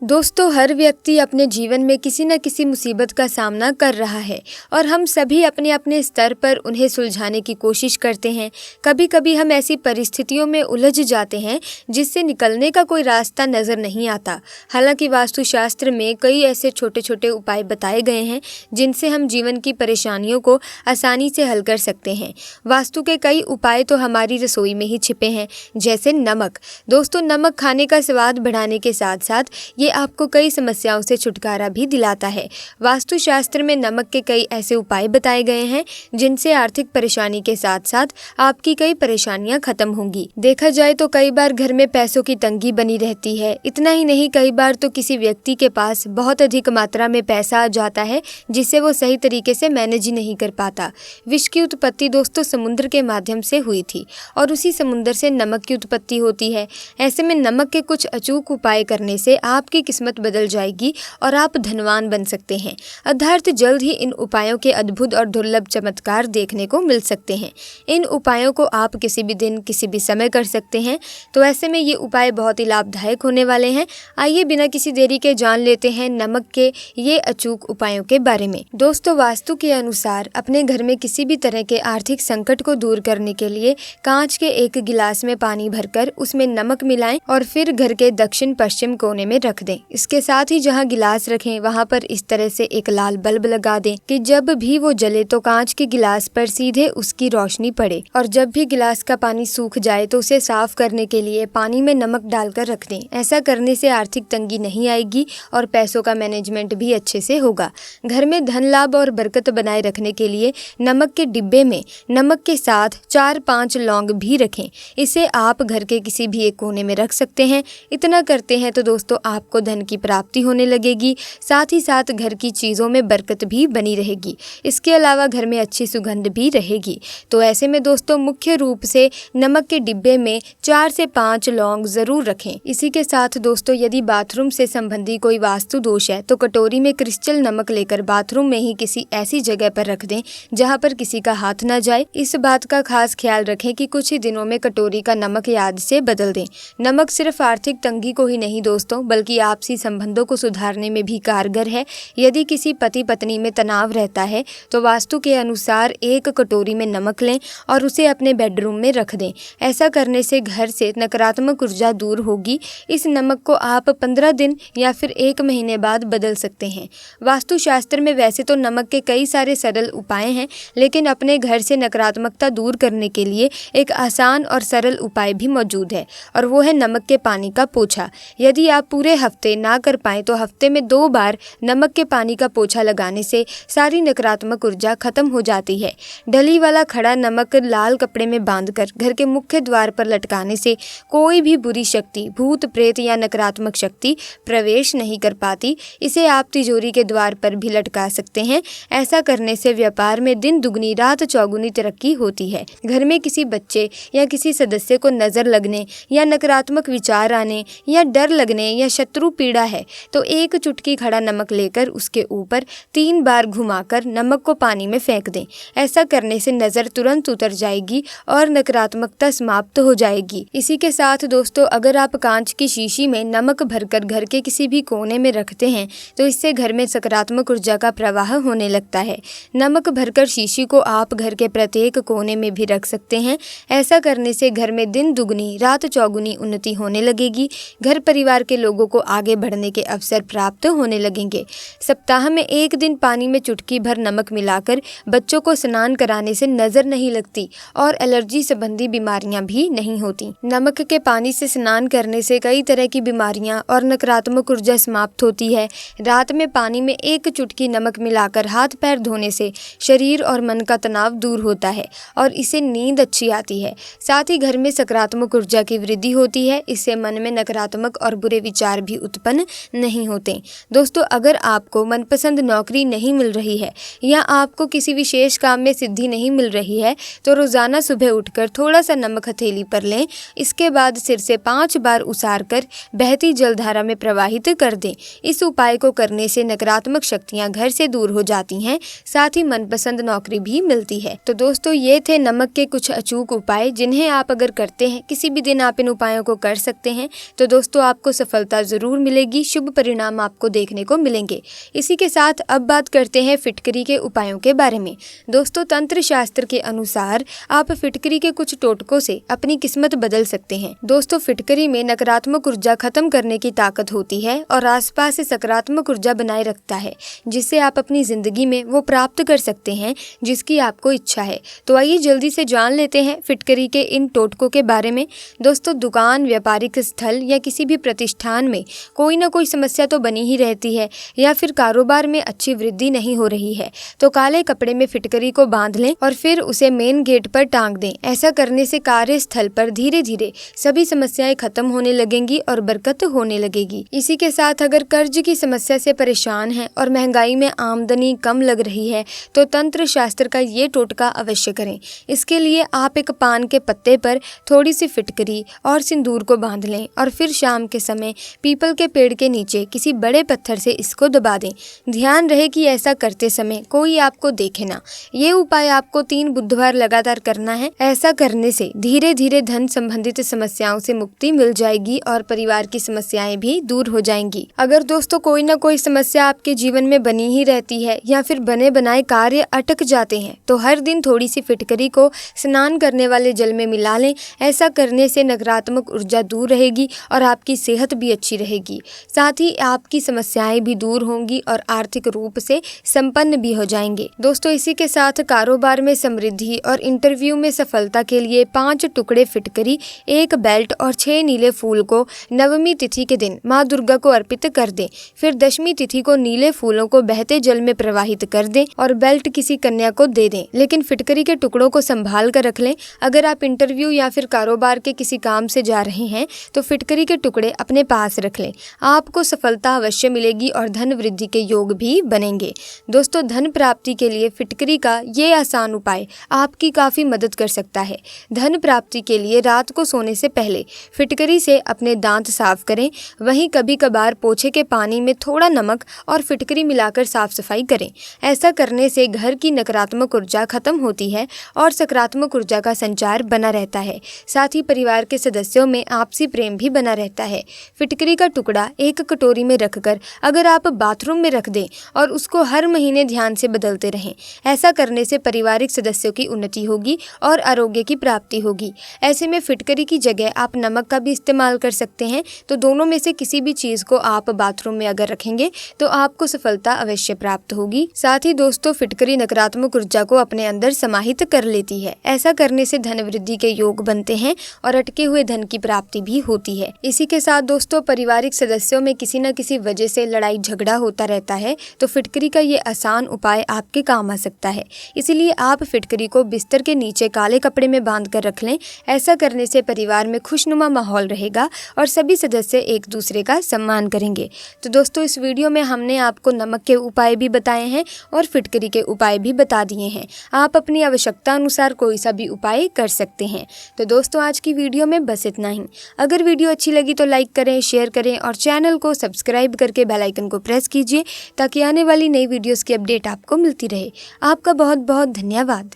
दोस्तों, हर व्यक्ति अपने जीवन में किसी न किसी मुसीबत का सामना कर रहा है और हम सभी अपने अपने स्तर पर उन्हें सुलझाने की कोशिश करते हैं। कभी कभी हम ऐसी परिस्थितियों में उलझ जाते हैं जिससे निकलने का कोई रास्ता नज़र नहीं आता। हालांकि वास्तुशास्त्र में कई ऐसे छोटे छोटे उपाय बताए गए हैं जिनसे हम जीवन की परेशानियों को आसानी से हल कर सकते हैं। वास्तु के कई उपाय तो हमारी रसोई में ही छिपे हैं, जैसे नमक। दोस्तों, नमक खाने का स्वाद बढ़ाने के साथ साथ ये आपको कई समस्याओं से छुटकारा भी दिलाता है। वास्तुशास्त्र में नमक के कई ऐसे उपाय बताए गए हैं जिनसे आर्थिक परेशानी के साथ साथ आपकी कई परेशानियां खत्म होंगी। देखा जाए तो कई बार घर में पैसों की तंगी बनी रहती है। इतना ही नहीं, कई बार तो किसी व्यक्ति के पास बहुत अधिक मात्रा में पैसा आ जाता है जिसे वो सही तरीके से मैनेज ही नहीं कर पाता। विश्व की उत्पत्ति दोस्तों समुद्र के माध्यम से हुई थी और उसी समुद्र से नमक की उत्पत्ति होती है। ऐसे में नमक के कुछ अचूक उपाय करने से आपकी किस्मत बदल जाएगी और आप धनवान बन सकते हैं। अर्थात जल्द ही इन उपायों के अद्भुत और दुर्लभ चमत्कार देखने को मिल सकते हैं। इन उपायों को आप किसी भी दिन किसी भी समय कर सकते हैं। तो ऐसे में ये उपाय बहुत ही लाभदायक होने वाले हैं। आइए बिना किसी देरी के जान लेते हैं नमक के ये अचूक उपायों के बारे में। दोस्तों, वास्तु के अनुसार अपने घर में किसी भी तरह के आर्थिक संकट को दूर करने के लिए कांच के एक गिलास में पानी भरकर उसमें नमक मिलाएं और फिर घर के दक्षिण पश्चिम कोने में रख दें। इसके साथ ही जहां गिलास रखें वहां पर इस तरह से एक लाल बल्ब लगा दें कि जब भी वो जले तो कांच के गिलास पर सीधे उसकी रोशनी पड़े। और जब भी गिलास का पानी सूख जाए तो उसे साफ करने के लिए पानी में नमक डालकर रख दें। ऐसा करने से आर्थिक तंगी नहीं आएगी और पैसों का मैनेजमेंट भी अच्छे से होगा। घर में धन लाभ और बरकत बनाए रखने के लिए नमक के डिब्बे में नमक के साथ 4-5 लौंग भी रखें। इसे आप घर के किसी भी एक कोने में रख सकते हैं। इतना करते हैं तो दोस्तों आपको धन की प्राप्ति होने लगेगी, साथ ही साथ घर की चीज़ों में बरकत भी बनी रहेगी। इसके अलावा घर में अच्छी सुगंध भी रहेगी। तो ऐसे में दोस्तों मुख्य रूप से नमक के डिब्बे में 4 से 5 लौंग ज़रूर रखें। इसी के साथ दोस्तों यदि बाथरूम से संबंधी कोई वास्तु दोष है तो कटोरी में क्रिस्टल नमक लेकर बाथरूम में ही किसी ऐसी जगह पर रख दें जहाँ पर किसी का हाथ न जाए। इस बात का खास ख्याल रखें कि कुछ ही दिनों में कटोरी का नमक याद से बदल दें। नमक सिर्फ आर्थिक तंगी को ही नहीं दोस्तों बल्कि आपसी संबंधों को सुधारने में भी कारगर है। यदि किसी पति पत्नी में तनाव रहता है तो वास्तु के अनुसार एक कटोरी में नमक लें और उसे अपने बेडरूम में रख दें। ऐसा करने से घर से नकारात्मक ऊर्जा दूर होगी। इस नमक को आप 15 दिन या फिर 1 महीने बाद बदल सकते हैं। वास्तुशास्त्र में वैसे तो नमक के कई सारे सरल उपाय हैं, लेकिन अपने घर से नकारात्मकता दूर करने के लिए एक आसान और सरल उपाय भी मौजूद है और वो है नमक के पानी का पोछा। यदि आप पूरे हफ्ते ना कर पाएं तो हफ्ते में 2 बार नमक के पानी का पोछा लगाने से सारी नकारात्मक ऊर्जा खत्म हो जाती है। डली वाला खड़ा नमक लाल कपड़े में बांधकर घर के मुख्य द्वार पर लटकाने से कोई भी बुरी शक्ति, भूत प्रेत या नकारात्मक शक्ति प्रवेश नहीं कर पाती। इसे आप तिजोरी के द्वार पर भी लटका सकते हैं। ऐसा करने से व्यापार में दिन दुगनी रात चौगुनी तरक्की होती है। घर में किसी बच्चे या किसी सदस्य को नजर लगने या नकारात्मक विचार आने या डर लगने या शत्रु पीड़ा है तो एक चुटकी खड़ा नमक लेकर उसके ऊपर 3 बार घुमाकर नमक को पानी में फेंक दें। ऐसा करने से नज़र तुरंत उतर जाएगी और नकारात्मकता समाप्त हो जाएगी। इसी के साथ दोस्तों अगर आप कांच की शीशी में नमक भरकर घर के किसी भी कोने में रखते हैं तो इससे घर में सकारात्मक ऊर्जा का प्रवाह होने लगता है। नमक भरकर शीशी को आप घर के प्रत्येक कोने में भी रख सकते हैं। ऐसा करने से घर में दिन दुगनी रात चौगुनी उन्नति होने लगेगी। घर परिवार के लोगों को आगे बढ़ने के अवसर प्राप्त होने लगेंगे। सप्ताह में 1 दिन पानी में चुटकी भर नमक मिलाकर बच्चों को स्नान कराने से नजर नहीं लगती और एलर्जी संबंधी बीमारियां भी नहीं होती। नमक के पानी से स्नान करने से कई तरह की बीमारियां और नकारात्मक ऊर्जा समाप्त होती है। रात में पानी में 1 चुटकी नमक मिलाकर हाथ पैर धोने से शरीर और मन का तनाव दूर होता है और इससे नींद अच्छी आती है। साथ ही घर में सकारात्मक ऊर्जा की वृद्धि होती है। इससे मन में नकारात्मक और बुरे विचार भी उत्पन्न नहीं होते। दोस्तों अगर आपको मनपसंद नौकरी नहीं मिल रही है या आपको किसी विशेष काम में सिद्धि नहीं मिल रही है तो रोजाना सुबह उठकर थोड़ा सा नमक हथेली पर लें। इसके बाद सिर से 5 बार उसार कर बहती जलधारा में प्रवाहित कर दें। इस उपाय को करने से नकारात्मक शक्तियां घर से दूर हो जाती हैं, साथ ही मनपसंद नौकरी भी मिलती है। तो दोस्तों ये थे नमक के कुछ अचूक उपाय जिन्हें आप अगर करते हैं, किसी भी दिन आप इन उपायों को कर सकते हैं तो दोस्तों आपको सफलता जरूर ज़रूर मिलेगी, शुभ परिणाम आपको देखने को मिलेंगे। इसी के साथ अब बात करते हैं फिटकरी के उपायों के बारे में। दोस्तों, तंत्र शास्त्र के अनुसार आप फिटकरी के कुछ टोटकों से अपनी किस्मत बदल सकते हैं। दोस्तों, फिटकरी में नकारात्मक ऊर्जा खत्म करने की ताकत होती है और आसपास से सकारात्मक ऊर्जा बनाए रखता है, जिससे आप अपनी जिंदगी में वो प्राप्त कर सकते हैं जिसकी आपको इच्छा है। तो आइए जल्दी से जान लेते हैं फिटकरी के इन टोटकों के बारे में। दोस्तों, दुकान, व्यापारिक स्थल या किसी भी प्रतिष्ठान में कोई ना कोई समस्या तो बनी ही रहती है या फिर कारोबार में अच्छी वृद्धि नहीं हो रही है, तो काले कपड़े में फिटकरी को बांध लें और फिर उसे मेन गेट पर टांग दें। ऐसा करने से कार्यस्थल पर धीरे धीरे सभी समस्याएं खत्म होने लगेंगी और बरकत होने लगेगी। इसी के साथ अगर कर्ज की समस्या से परेशान हैं और महंगाई में आमदनी कम लग रही है, तो तंत्र शास्त्र का ये टोटका अवश्य करें। इसके लिए आप एक पान के पत्ते पर थोड़ी सी फिटकरी और सिंदूर को बांध लें और फिर शाम के समय पीपल के पेड़ के नीचे किसी बड़े पत्थर से इसको दबा दें। ध्यान रहे कि ऐसा करते समय कोई आपको देखे ना। ये उपाय आपको 3 बुधवार लगातार करना है। ऐसा करने से धीरे धीरे धन संबंधित समस्याओं से मुक्ति मिल जाएगी और परिवार की समस्याएं भी दूर हो जाएंगी। अगर दोस्तों कोई ना कोई समस्या आपके जीवन में बनी ही रहती है या फिर बने बनाए कार्य अटक जाते हैं, तो हर दिन थोड़ी सी फिटकरी को स्नान करने वाले जल में मिला लें। ऐसा करने से नकारात्मक ऊर्जा दूर रहेगी और आपकी सेहत भी अच्छी रहेगी। साथ ही आपकी समस्याएं भी दूर होंगी और आर्थिक रूप से संपन्न भी हो जाएंगे। दोस्तों, इसी के साथ कारोबार में समृद्धि और इंटरव्यू में सफलता के लिए 5 टुकड़े फिटकरी, 1 बेल्ट और 6 नीले फूल को नवमी तिथि के दिन माँ दुर्गा को अर्पित कर दें। फिर दशमी तिथि को नीले फूलों को बहते जल में प्रवाहित कर दें और बेल्ट किसी कन्या को दे दें, लेकिन फिटकरी के टुकड़ों को संभाल कर रख लें। अगर आप इंटरव्यू या फिर कारोबार के किसी काम से जा रहे हैं तो फिटकरी के टुकड़े अपने पास रख लें। आपको सफलता अवश्य मिलेगी और धन वृद्धि के योग भी बनेंगे। दोस्तों, धन प्राप्ति के लिए फिटकरी का ये आसान उपाय आपकी काफ़ी मदद कर सकता है। धन प्राप्ति के लिए रात को सोने से पहले फिटकरी से अपने दांत साफ करें। वहीं कभी कभार पोछे के पानी में थोड़ा नमक और फिटकरी मिलाकर साफ सफाई करें। ऐसा करने से घर की नकारात्मक ऊर्जा खत्म होती है और सकारात्मक ऊर्जा का संचार बना रहता है। साथ ही परिवार के सदस्यों में आपसी प्रेम भी बना रहता है। फिटकरी का टुकड़ा एक कटोरी में रखकर अगर आप बाथरूम में रख दें और उसको हर महीने ध्यान से बदलते रहें। ऐसा करने से पारिवारिक सदस्यों की उन्नति होगी और आरोग्य की प्राप्ति होगी। ऐसे में फिटकरी की जगह आप नमक का भी इस्तेमाल कर सकते हैं। तो दोनों में से किसी भी चीज़ को आप बाथरूम में अगर रखेंगे तो आपको सफलता अवश्य प्राप्त होगी। साथ ही दोस्तों, फिटकरी नकारात्मक ऊर्जा को अपने अंदर समाहित कर लेती है। ऐसा करने से धन वृद्धि के योग बनते हैं और अटके हुए धन की प्राप्ति भी होती है। इसी के साथ दोस्तों, पारिवारिक सदस्यों में किसी न किसी वजह से लड़ाई झगड़ा होता रहता है, तो फिटकरी का ये आसान उपाय आपके काम आ सकता है। इसीलिए आप फिटकरी को बिस्तर के नीचे काले कपड़े में बांध कर रख लें। ऐसा करने से परिवार में खुशनुमा माहौल रहेगा और सभी सदस्य एक दूसरे का सम्मान करेंगे। तो दोस्तों, इस वीडियो में हमने आपको नमक के उपाय भी बताए हैं और फिटकरी के उपाय भी बता दिए हैं। आप अपनी आवश्यकता अनुसार कोई सा भी उपाय कर सकते हैं। तो दोस्तों, आज की वीडियो में बस इतना ही। अगर वीडियो अच्छी लगी तो लाइक करें, शेयर करें और चैनल को सब्सक्राइब करके बेल आइकन को प्रेस कीजिए ताकि आने वाली नई वीडियोस की अपडेट आपको मिलती रहे। आपका बहुत बहुत धन्यवाद।